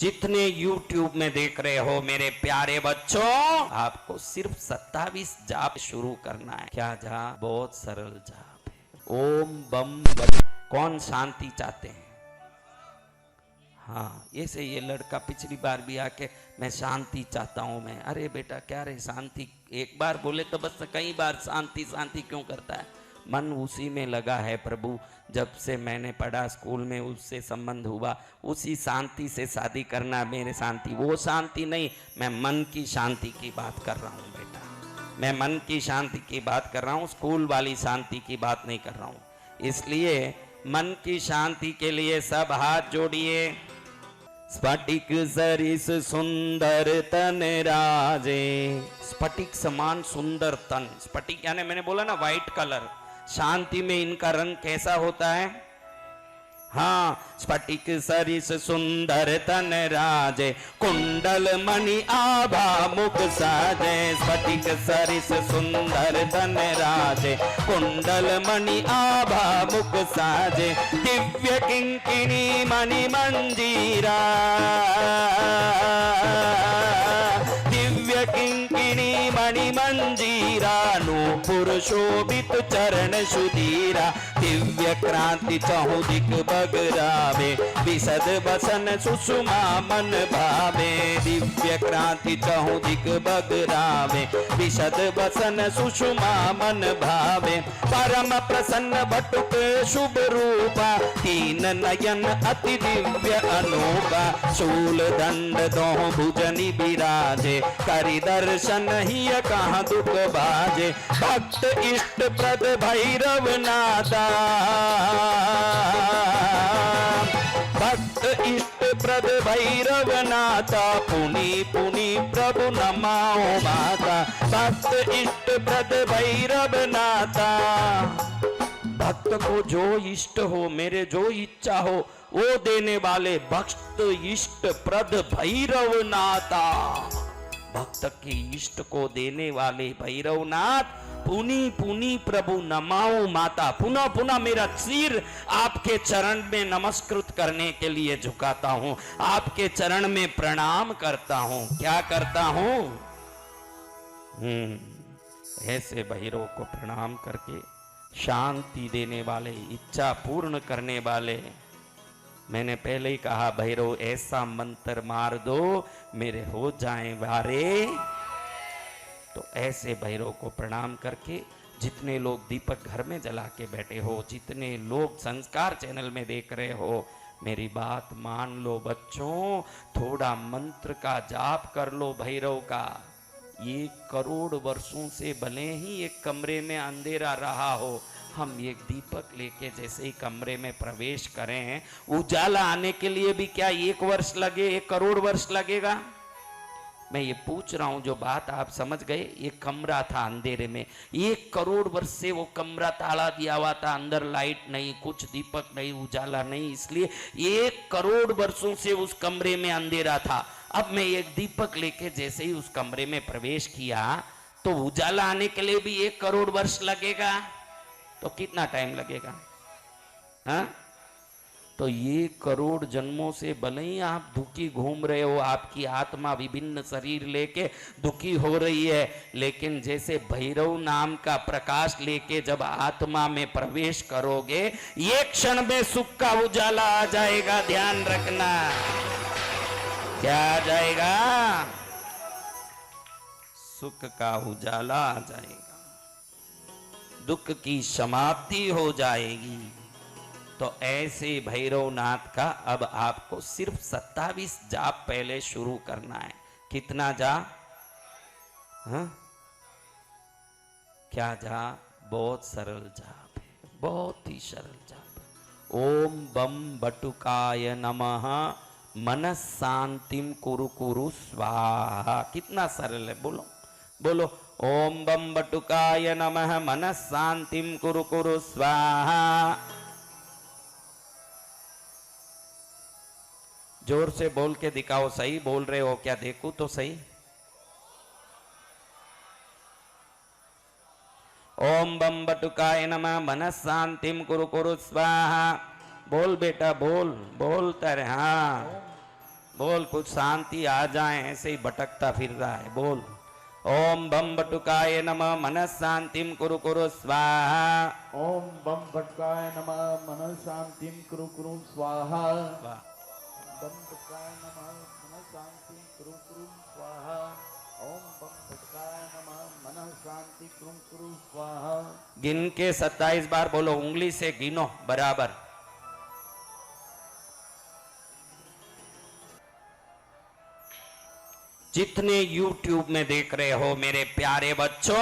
जितने YouTube में देख रहे हो मेरे प्यारे बच्चों, आपको सिर्फ 27 जाप शुरू करना है। क्या जाप? बहुत सरल जाप है। ओम बम बम। कौन शांति चाहते हैं? हाँ, ऐसे ये लड़का पिछली बार भी आके मैं शांति चाहता हूं मैं। अरे बेटा क्या रे शांति, एक बार बोले तो बस कई बार शांति शांति क्यों करता है? मन उसी में लगा है प्रभु। जब से मैंने पढ़ा स्कूल में, उससे संबंध हुआ, उसी शांति से शादी करना मेरे शांति। वो शांति नहीं, मैं मन की शांति की बात कर रहा हूँ बेटा। मैं मन की शांति की बात कर रहा हूँ, स्कूल वाली शांति की बात नहीं कर रहा हूँ। इसलिए मन की शांति के लिए सब हाथ जोड़िए। स्फटिक सरिस सुंदर तन राजे। स्फटिक समान सुंदर तन। स्फटिक यानी मैंने बोला ना वाइट कलर। शांति में इनका रंग कैसा होता है? हाँ, स्फटिक सरिस सुंदर तन राजे, कुंडल मणि आभा मुख साजे। स्फटिक सरिस सुंदर तन राजे, कुंडल मणि आभा मुख साजे। दिव्य किंकिणी मणि मंजीरा, दिव्य किंकिणी मणि मंजीरा। नूपुर शोभित चरण सुधीरा, दिव्य क्रांति चहुदिक बगरावे। विशद बसन सुषमा मन भावे, दिव्य क्रांति चहुदिक बगरावे। विशद बसन सुषमा मन भावे। परम प्रसन्न बटुक शुभ रूपा, तीन नयन अति दिव्य अनूपा। शूल दंड दोह भुजनि बिराजे, करि दर्शन ही कहाँ दुख बाजे। भक्त इष्ट प्रद भैरव नाथा, भक्त इष्ट प्रद भैरव नाथा। पुनि पुनि प्रभु नमाओ माता, भक्त इष्ट प्रद भैरव नाथा। भक्त को जो इष्ट हो, मेरे जो इच्छा हो वो देने वाले भक्त इष्ट प्रद भैरव नाथा। भक्त की इष्ट को देने वाले भैरवनाथ, पुनि पुनि प्रभु नमाओ माता। पुनः पुनः मेरा सिर आपके चरण में नमस्कृत करने के लिए झुकाता हूं, आपके चरण में प्रणाम करता हूं। क्या करता हूं? ऐसे भैरव को प्रणाम करके, शांति देने वाले, इच्छा पूर्ण करने वाले। मैंने पहले ही कहा भैरव ऐसा मंत्र मार दो मेरे हो जाए वारे। तो ऐसे भैरव को प्रणाम करके, जितने लोग दीपक घर में जला के बैठे हो, जितने लोग संस्कार चैनल में देख रहे हो, मेरी बात मान लो बच्चों। थोड़ा मंत्र का जाप कर लो भैरव का। 1 करोड़ वर्षों से भले ही एक कमरे में अंधेरा रहा हो, हम एक दीपक लेके जैसे ही कमरे में प्रवेश करें, उजाला आने के लिए भी क्या 1 वर्ष लगे, 1 करोड़ वर्ष लगेगा? मैं ये पूछ रहा हूं, जो बात आप समझ गए। एक कमरा था अंधेरे में, 1 करोड़ वर्ष से वो कमरा ताला दिया हुआ था, अंदर लाइट नहीं, कुछ दीपक नहीं, उजाला नहीं, इसलिए 1 करोड़ वर्षों से उस कमरे में अंधेरा था। अब मैं एक दीपक लेके जैसे ही उस कमरे में प्रवेश किया, तो उजाला आने के लिए भी 1 करोड़ वर्ष लगेगा। तो कितना टाइम लगेगा? हाँ, तो 1 करोड़ जन्मों से भले ही आप दुखी घूम रहे हो, आपकी आत्मा विभिन्न शरीर लेके दुखी हो रही है, लेकिन जैसे भैरव नाम का प्रकाश लेके जब आत्मा में प्रवेश करोगे, एक क्षण में सुख का उजाला आ जाएगा। ध्यान रखना। क्या आ जाएगा? सुख का उजाला आ जाएगा, दुख की समाप्ति हो जाएगी। तो ऐसे भैरवनाथ का अब आपको सिर्फ 27 जाप पहले शुरू करना है। कितना जाप? हाँ, क्या जाप? बहुत सरल जाप है, बहुत ही सरल जाप है। ओम बम बटुकाय नमः मनस शांतिम कुरु कुरु स्वाहा। कितना सरल है, बोलो बोलो। ओम बम बटुकाय नमः मनस शांतिम कुरु कुरु स्वाहा। जोर से बोल के दिखाओ, सही बोल रहे हो क्या? देखो तो सही। ओम बम बटुकाय नमः मनस शांतिम कुरु कुरु स्वाहा। बोल बेटा बोल, बोलता रहे। हाँ, बोल, कुछ शांति आ जाए, ऐसे ही भटकता फिर रहा है। बोल, ओम बम बटुकाय नमः मनः शांतिम कुरु कुरु स्वाहा। ओम बम बटकाय नमः मनः शांतिम कुरु कुरु स्वाहा। बम बटकाय नमः मनः शांतिम कुरु कुरु स्वाहा। ओम बम बटकाय नमः मनः शांति कुरु कुरु स्वाहा। गिन के 27 बार बोलो, उंगली से गिनो बराबर। जितने YouTube में देख रहे हो मेरे प्यारे बच्चों,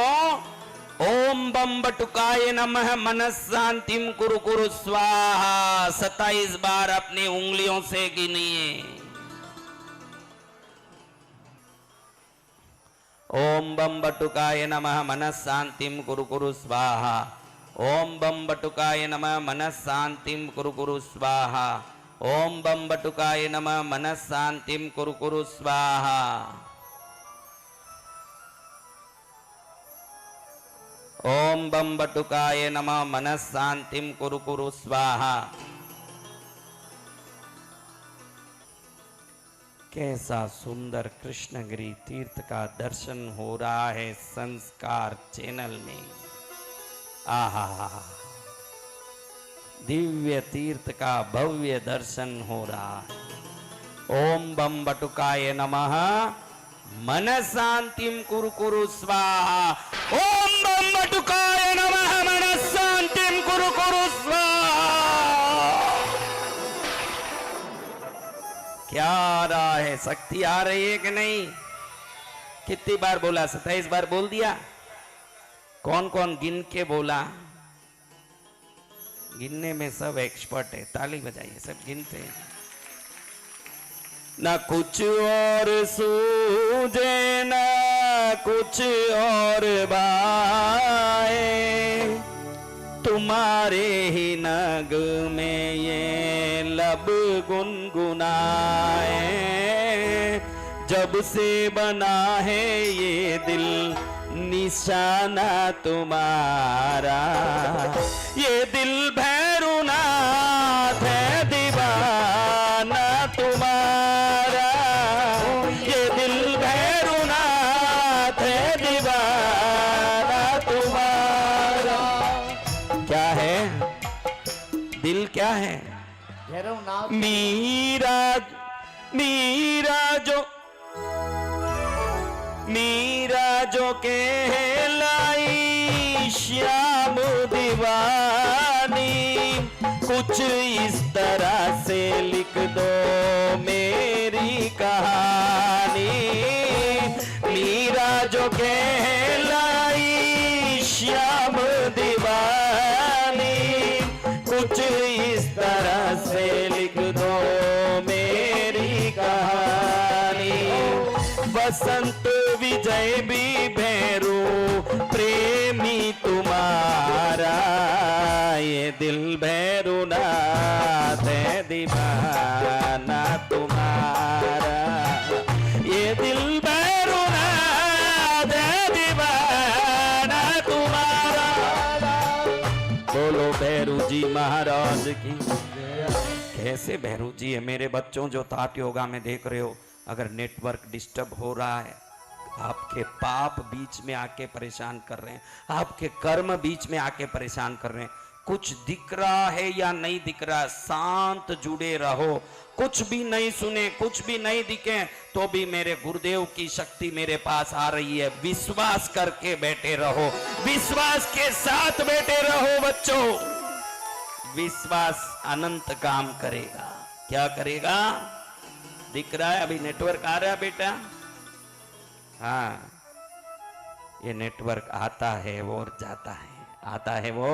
ओम बम बटुकाय नमः मनः शांतिम कुरु कुरु स्वाहा 27 बार अपनी उंगलियों से गिनिए। ओम बम बटुकाय नमः मनः शांतिम कुरु कुरु स्वाहा। ओम बम बटुकाय नमः मनः शांतिम कुरु कुरु स्वाहा। ओम बम बटुकाय नमः मनः शांतिम कुरु कुरु स्वाहा। ओम बम बटुकाय नमः मनः शांतिम कुरु कुरु स्वाहा। कैसा सुंदर कृष्णगिरी तीर्थ का दर्शन हो रहा है संस्कार चैनल में। आहा, दिव्य तीर्थ का भव्य दर्शन हो रहा है। ओम बम बटुकाय नमः मनः शांतिम कुरु कुरु स्वाहा। ओम बम बटुकाय नमः मनः शांतिम कुरु कुरु स्वाहा। क्या आ रहा है? शक्ति आ रही है कि नहीं? कितनी बार बोला? 27 बार बोल दिया। कौन कौन गिन के बोला? गिनने में सब एक्सपर्ट है, ताली बजाइए, सब गिनते हैं। ना कुछ और सूझे ना कुछ और बाए, तुम्हारे ही नग में ये लब गुनगुनाए। जब से बना है ये दिल निशाना तुम्हारा, ये दिल भैरुनाथ है दीवाना तुम्हारा। ये दिल भैरुनाथ है दीवाना तुम्हारा। क्या है? दिल क्या है? भैरवनाथ। मीरा, मीरा जो कहलाई श्याम दीवानी, कुछ इस तरह से लिख दो मेरी कहानी। मीरा जो कहलाई श्याम दीवानी, कुछ इस तरह से लिख दो मेरी कहानी। बसंत विजय भी भैरू प्रेमी तुम्हारा, ये दिल भैरुनाथ है दीवाना तुम्हारा। ये दिल भैरुनाथ है दीवाना तुम्हारा। बोलो भैरू जी महाराज की। कैसे भैरू जी है मेरे बच्चों जो तात योगा में देख रहे हो? अगर नेटवर्क डिस्टर्ब हो रहा है, आपके पाप बीच में आके परेशान कर रहे हैं, आपके कर्म बीच में आके परेशान कर रहे हैं, कुछ दिख रहा है या नहीं दिख रहा, शांत जुड़े रहो। कुछ भी नहीं सुने, कुछ भी नहीं दिखे, तो भी मेरे गुरुदेव की शक्ति मेरे पास आ रही है। विश्वास करके बैठे रहो, विश्वास के साथ बैठे रहो बच्चों। विश्वास अनंत काम करेगा। क्या करेगा? दिख रहा है? अभी नेटवर्क आ रहा है बेटा? हाँ, ये नेटवर्क आता है वो और जाता है, आता है वो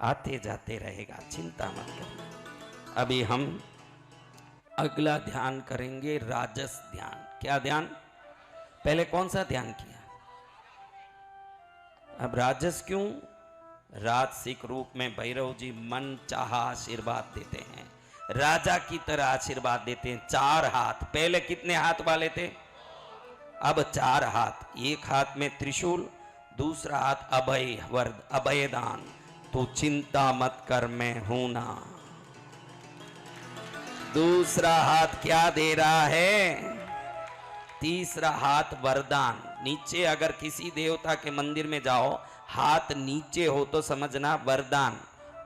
आते जाते रहेगा, चिंता मत करना। अभी हम अगला ध्यान करेंगे, राजस ध्यान। क्या ध्यान? पहले कौन सा ध्यान किया? अब राजस क्यों? राजसिक रूप में भैरव जी मन चाहा आशीर्वाद देते हैं, राजा की तरह आशीर्वाद देते हैं। 4 हाथ, पहले कितने हाथ वाले थे? अब 4 हाथ। एक हाथ में त्रिशूल, दूसरा हाथ अभय वरद, अभयदान। तू चिंता मत कर, मैं हूं ना। दूसरा हाथ क्या दे रहा है? तीसरा हाथ वरदान। नीचे अगर किसी देवता के मंदिर में जाओ, हाथ नीचे हो तो समझना वरदान,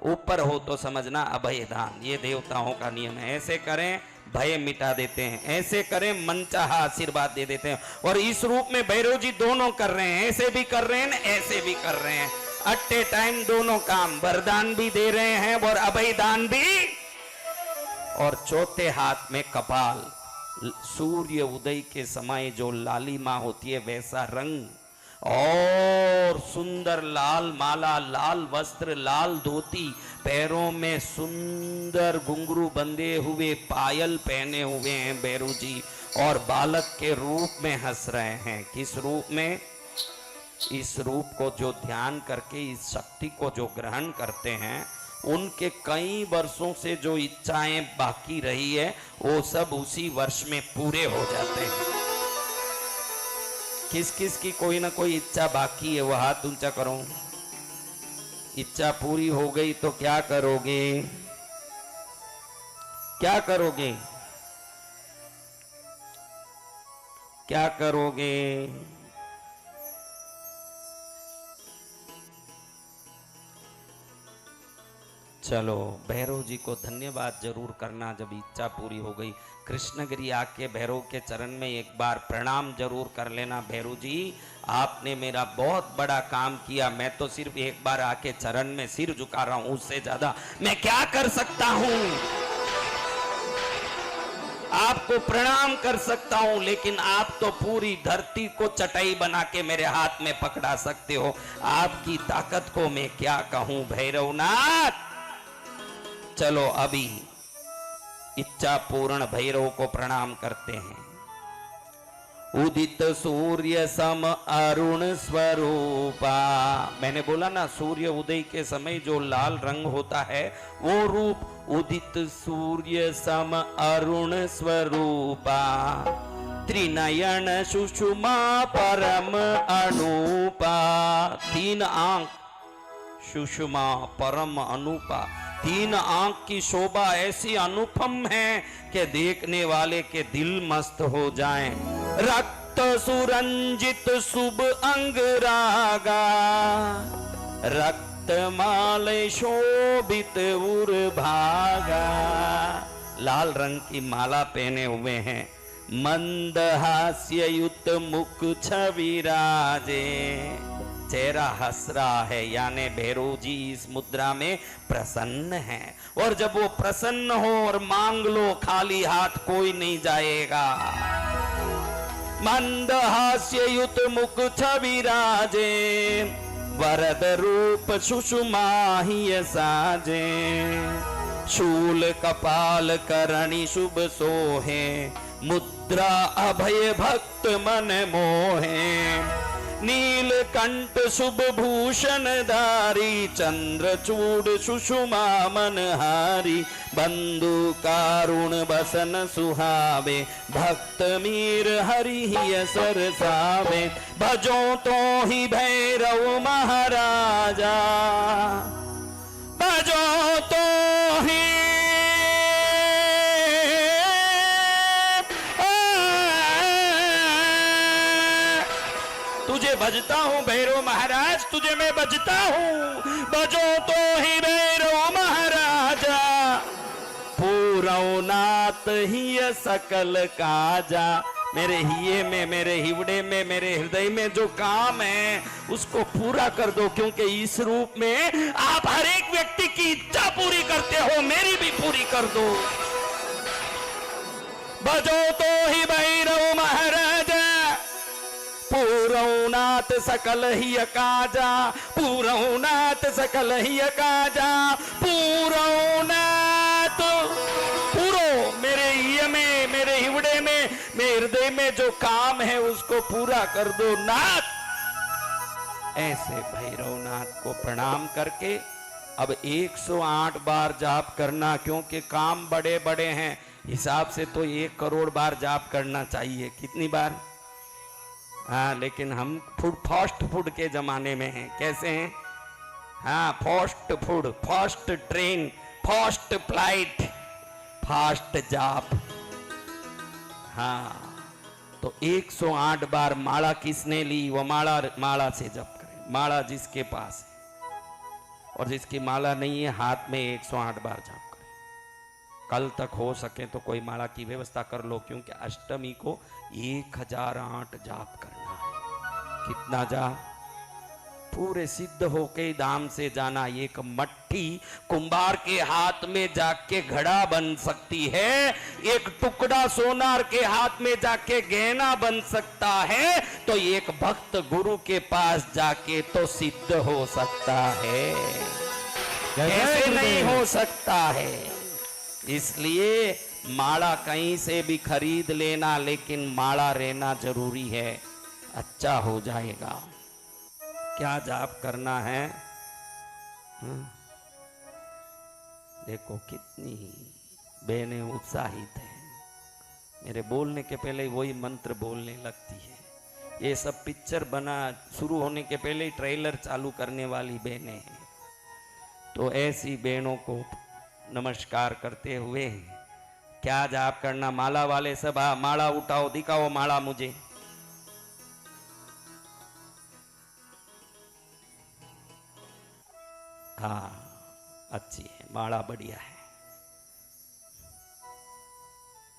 ऊपर हो तो समझना अभयदान। ये देवताओं का नियम है। ऐसे करें भय मिटा देते हैं, ऐसे करें मनचाहा आशीर्वाद दे देते हैं। और इस रूप में भैरव जी दोनों कर रहे हैं, ऐसे भी कर रहे हैं, ऐसे भी कर रहे हैं। एट ए टाइम दोनों काम, वरदान भी दे रहे हैं और अभयदान भी। और चौथे हाथ में कपाल, सूर्य उदय के समय जो लालिमा होती है वैसा रंग, और सुंदर लाल माला, लाल वस्त्र, लाल धोती, पैरों में सुंदर घुंघरू बंधे हुए, पायल पहने हुए हैं भैरव जी। और बालक के रूप में हंस रहे हैं। किस रूप में? इस रूप को जो ध्यान करके, इस शक्ति को जो ग्रहण करते हैं, उनके कई वर्षों से जो इच्छाएं बाकी रही है वो सब उसी वर्ष में पूरे हो जाते हैं। किस किस की कोई ना कोई इच्छा बाकी है, वो हाथ ऊंचा करो। इच्छा पूरी हो गई तो क्या करोगे? क्या करोगे? क्या करोगे? चलो भैरव जी को धन्यवाद जरूर करना जब इच्छा पूरी हो गई। कृष्णगिरी आके भैरव के चरण में एक बार प्रणाम जरूर कर लेना। भैरव जी आपने मेरा बहुत बड़ा काम किया, मैं तो सिर्फ एक बार आके चरण में सिर झुका रहा हूं, उससे ज्यादा मैं क्या कर सकता हूं? आपको प्रणाम कर सकता हूं, लेकिन आप तो पूरी धरती को चटाई बना के मेरे हाथ में पकड़ा सकते हो। आपकी ताकत को मैं क्या कहूं भैरवनाथ। चलो अभी इच्छा पूर्ण भैरव को प्रणाम करते हैं। उदित सूर्य सम अरुण स्वरूपा। मैंने बोला ना, सूर्य उदय के समय जो लाल रंग होता है वो रूप। उदित सूर्य सम अरुण स्वरूपा, त्रिनयन सुषुमा परम अनूपा। तीन आंख, सुषुमा परम अनूपा, तीन आंख की शोभा ऐसी अनुपम है कि देखने वाले के दिल मस्त हो जाएं। रक्त सुरंजित शुभ अंग रागा, रक्त माले शोभित उर भागा। लाल रंग की माला पहने हुए हैं, मंद हास्य युक्त मुख छवि राजे। चेहरा हंस रहा है, यानी भैरव जी इस मुद्रा में प्रसन्न हैं। और जब वो प्रसन्न हो और मांग लो, खाली हाथ कोई नहीं जाएगा। मंद हास्य युत मुख छवि राजे, वरद रूप सुषुमा ही साजे। शूल कपाल करणी शुभ सोहे, मुद्रा अभय भक्त मन मोहे। नीलकंठ शुभ भूषण धारी, चंद्रचूड़ सुषुमा मनहारी। बंधु कारुण बसन सुहावे, भक्त मीर हरि ही सरसावे। भजो तो ही भैरव महाराजा, भजो तो ही बजता हूँ भैरव महाराज, तुझे मैं बजता हूँ। बजो तो ही भैरव महाराजा, पूरवनाथ ही सकल काजा। मेरे हिये में, मेरे हिवड़े में, मेरे हृदय में जो काम है उसको पूरा कर दो, क्योंकि इस रूप में आप हर एक व्यक्ति की इच्छा पूरी करते हो, मेरी भी पूरी कर दो। बजो तो ही भैरव महाराजा, पूरवनाथ सकल ही काजा। पूरवनाथ सकल ही काजा, पूरवनाथ। पूरो मेरे हिये में, मेरे हिवड़े में, मेरे हृदय में जो काम है उसको पूरा कर दो नाथ। ऐसे भैरवनाथ को प्रणाम करके अब 108 बार जाप करना, क्योंकि काम बड़े बड़े हैं। हिसाब से तो 1 करोड़ बार जाप करना चाहिए। कितनी बार? हाँ, लेकिन हम फास्ट फूड के जमाने में हैं। कैसे हैं? हाँ, fast food, fast train, fast flight. Fast जाप। हाँ, तो 108 बार माला किसने ली, वो माला माला से जप करे। माला जिसके पास है और जिसकी माला नहीं है, हाथ में 108 बार जाप करे। कल तक हो सके तो कोई माला की व्यवस्था कर लो, क्योंकि अष्टमी को 1008 जाप करना है। कितना जाप? पूरे सिद्ध होके धाम से जाना। एक मट्टी कुंभार के हाथ में जाके घड़ा बन सकती है, एक टुकड़ा सोनार के हाथ में जाके गहना बन सकता है, तो एक भक्त गुरु के पास जाके तो सिद्ध हो सकता है। कैसे नहीं हो सकता है? इसलिए माला कहीं से भी खरीद लेना, लेकिन माला रहना जरूरी है। अच्छा हो जाएगा। क्या जाप करना है? देखो कितनी बहनें उत्साहित हैं। मेरे बोलने के पहले वही मंत्र बोलने लगती है। ये सब पिक्चर बना शुरू होने के पहले ही ट्रेलर चालू करने वाली बहनें हैं। तो ऐसी बहनों को नमस्कार करते हुए क्या जाप करना? माला वाले सब माला उठाओ, दिखाओ माला मुझे। हाँ, अच्छी है माला, बढ़िया है।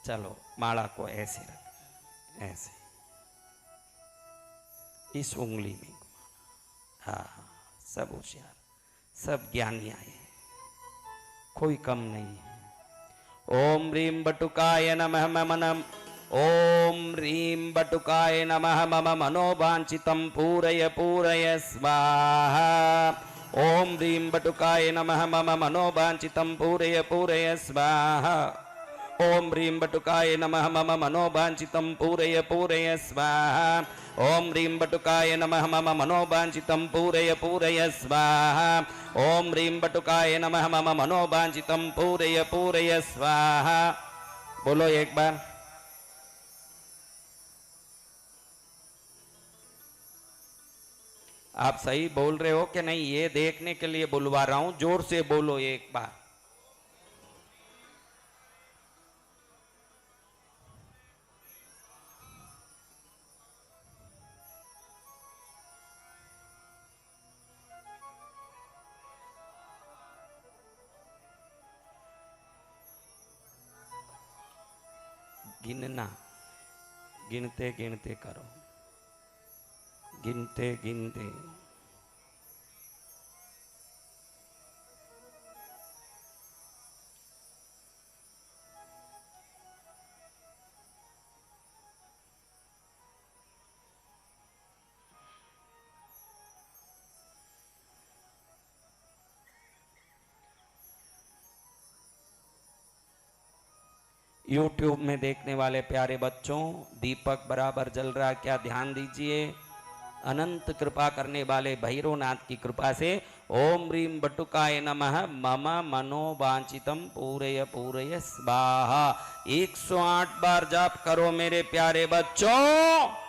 चलो माला को ऐसे रख, ऐसे इस उंगली में घुमाना। हाँ, सब होशियार, सब ज्ञानी आए हैं, कोई कम नहीं है। ओम ह्रीं बटुकाय नमः मम नम। ओम ह्रीं बटुकाय नमः मम मनोवांछितं पूरय पूरय स्वाहा। ओम ह्रीं बटुकाय नमः मम मनोवांछितं पूरय पूरय स्वाहा। ओम ह्रीं बटुकाय नमः मम मनोवांछितं पूरय पूरय स्वाहा। ओम ह्रीं बटुकाय नमः मम मनोवांछितं पूरय पूरय स्वाहा। ओम ह्रीं बटुकाय नमः मम मनोवांछितं पूरय पूरय स्वाहा। बोलो एक बार। आप सही बोल रहे हो कि नहीं, ये देखने के लिए बुलवा रहा हूं। जोर से बोलो एक बार। गिनना, गिनते गिनते करो, गिनते गिनते। YouTube में देखने वाले प्यारे बच्चों, दीपक बराबर जल रहा है क्या? ध्यान दीजिए। अनंत कृपा करने वाले भैरवनाथ की कृपा से ओम ह्रीं बटुकाय नमः मम मनोवांछितं पूरय पूरय स्वाहा। 108 बार जाप करो मेरे प्यारे बच्चों।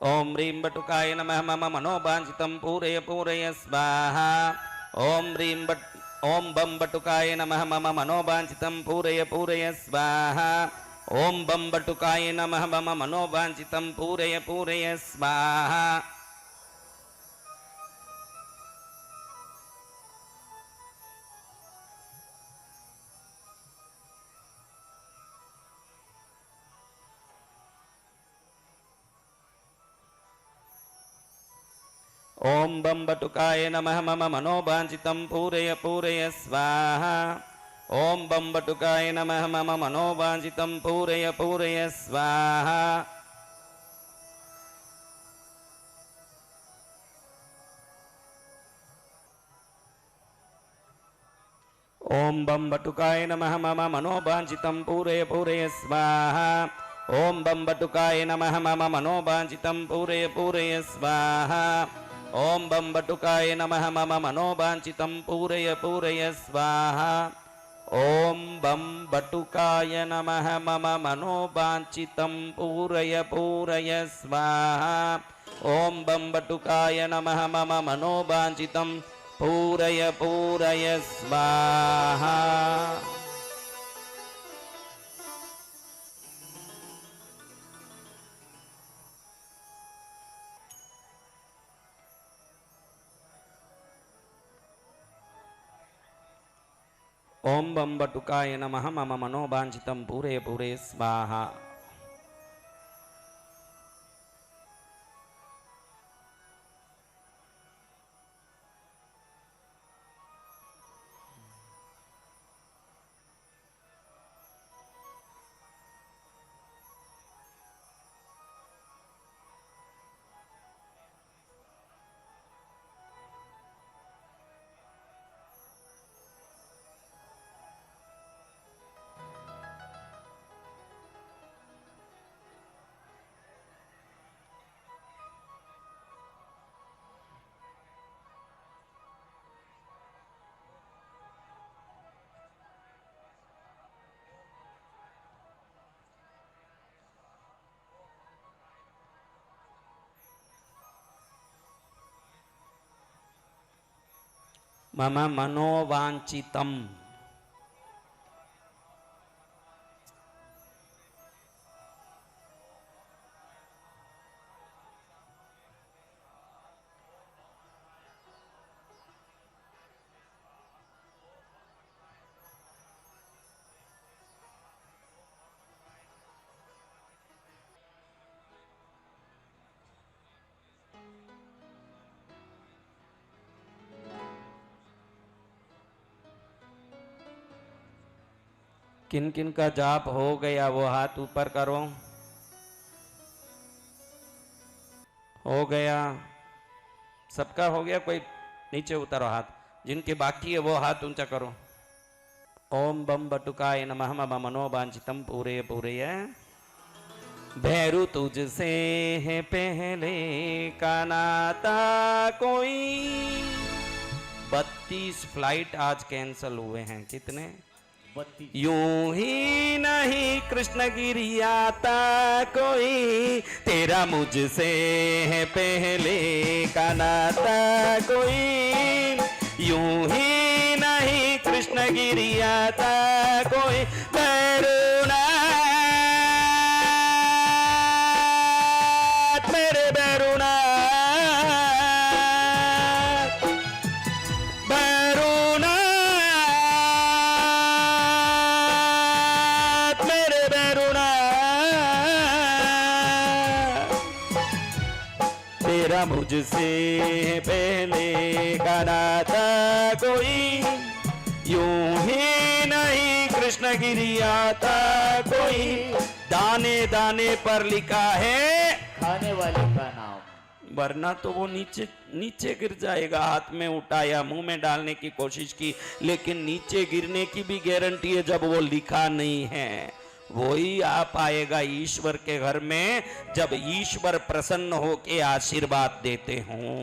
ओम ह्रीं बटुकाय नमः मम मनोवांछितं पूरय पूरय स्वाहा। ओम ह्रीं बट ओम बम बटुकाय नमः मम मनोवांछितं पूरय पूरय स्वाहा। ओम बम बटुकाय नमः मम मनोवांछितं पूरय पूरय स्वाहा। ओम बम बटुकाय नमः मम मनोवांछितं पूरय पूरय स्वाहा। ओम बम बटुकाय नमः मम मनोवांछितं पूरय पूरय स्वाहा। ओम बम बटुकाय नमः मम मनोवांछितं पूरय पूरय स्वाहा। ओम बम बटुकाय नमः मम मनोवांछितं पूरय पूरय स्वाहा। ओम बम बटुकाय नमः मम मनोवांछितं पूरय पूरय स्वाहा। ओम बम बटुकाय नमः मम मनोवांछितं पूरय पूरय स्वाहा। ओम बम बटुकाय नमः मम मनोवांछितं पूरय पूरय स्वाहा। ओम बम बटुकाय नमः मम मनोवांछितं पूरय पूरय स्वाहा। मम मनोवांछितं किन किन का जाप हो गया वो हाथ ऊपर करो। हो गया, सबका हो गया, कोई नीचे उतारो हाथ। जिनके बाकी है वो हाथ ऊंचा करो। ओम बम बटुकाय नमः मम मनोवांछितं पूरय पूरय। भैरू तुझसे है पहले का नाता कोई। 32 फ्लाइट आज कैंसल हुए हैं। कितने? 32। यूं ही नहीं कृष्णगिरी आता कोई, तेरा मुझसे है पहले का नाता कोई। यूं ही नहीं कृष्णगिरी आता कोई। भैरूनाथ मेरे भैरूनाथ, भैरूनाथ मेरे भैरूनाथ। तेरा मुझसे पहले का नाता कोई। यूं ही नहीं कृष्णगिरी आता कोई। दाने दाने पर लिखा है खाने वाले का नाम, वरना तो वो नीचे नीचे गिर जाएगा। हाथ में उठाया, मुंह में डालने की कोशिश की, लेकिन नीचे गिरने की भी गारंटी है जब वो लिखा नहीं है। वही आ पाएगा ईश्वर के घर में जब ईश्वर प्रसन्न होके आशीर्वाद देते हों।